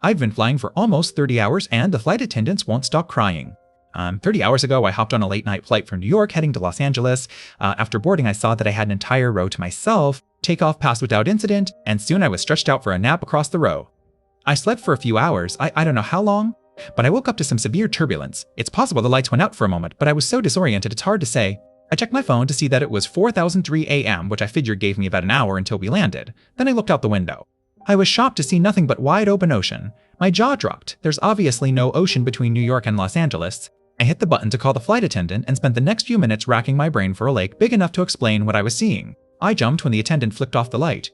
I've been flying for almost 30 hours and the flight attendants won't stop crying. 30 hours ago, I hopped on a late-night flight from New York heading to Los Angeles. After boarding, I saw that I had an entire row to myself. Takeoff passed without incident, and soon I was stretched out for a nap across the row. I slept for a few hours, I don't know how long, but I woke up to some severe turbulence. It's possible the lights went out for a moment, but I was so disoriented it's hard to say. I checked my phone to see that it was 4:03 a.m., which I figured gave me about an hour until we landed. Then I looked out the window. I was shocked to see nothing but wide open ocean. My jaw dropped. There's obviously no ocean between New York and Los Angeles. I hit the button to call the flight attendant and spent the next few minutes racking my brain for a lake big enough to explain what I was seeing. I jumped when the attendant flicked off the light.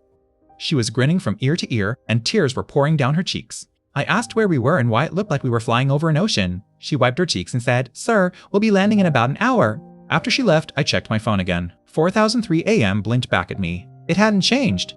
She was grinning from ear to ear, and tears were pouring down her cheeks. I asked where we were and why it looked like we were flying over an ocean. She wiped her cheeks and said, "Sir, we'll be landing in about an hour." After she left, I checked my phone again. 4:03 a.m. blinked back at me. It hadn't changed.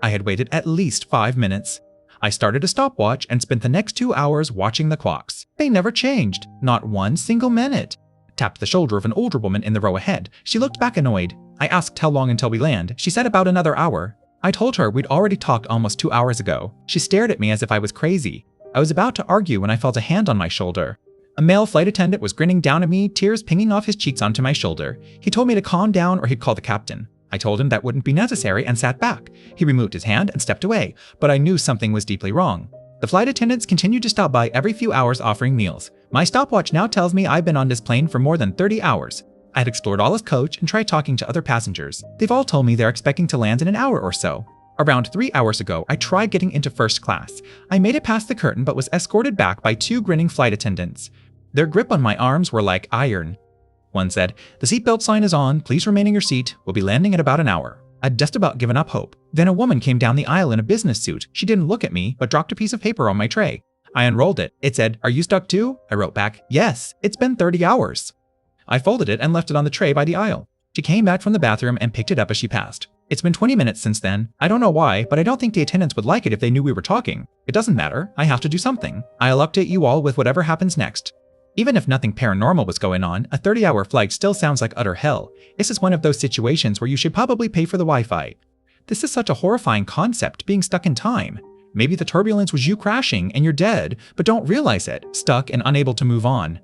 I had waited at least 5 minutes. I started a stopwatch and spent the next 2 hours watching the clocks. They never changed. Not one single minute. Tapped the shoulder of an older woman in the row ahead. She looked back annoyed. I asked how long until we land. She said about another hour. I told her we'd already talked almost 2 hours ago. She stared at me as if I was crazy. I was about to argue when I felt a hand on my shoulder. A male flight attendant was grinning down at me, tears pinging off his cheeks onto my shoulder. He told me to calm down or he'd call the captain. I told him that wouldn't be necessary and sat back. He removed his hand and stepped away, but I knew something was deeply wrong. The flight attendants continued to stop by every few hours offering meals. My stopwatch now tells me I've been on this plane for more than 30 hours. I had explored all his coach and tried talking to other passengers. They've all told me they're expecting to land in an hour or so. Around 3 hours ago, I tried getting into first class. I made it past the curtain but was escorted back by 2 grinning flight attendants. Their grip on my arms were like iron. One said, "The seatbelt sign is on, please remain in your seat, we'll be landing in about an hour." I'd just about given up hope. Then a woman came down the aisle in a business suit. She didn't look at me, but dropped a piece of paper on my tray. I unrolled it. It said, "Are you stuck too?" I wrote back, "Yes, it's been 30 hours." I folded it and left it on the tray by the aisle. She came back from the bathroom and picked it up as she passed. It's been 20 minutes since then. I don't know why, but I don't think the attendants would like it if they knew we were talking. It doesn't matter. I have to do something. I'll update you all with whatever happens next. Even if nothing paranormal was going on, a 30-hour flight still sounds like utter hell. This is one of those situations where you should probably pay for the Wi-Fi. This is such a horrifying concept, being stuck in time. Maybe the turbulence was you crashing and you're dead, but don't realize it, stuck and unable to move on.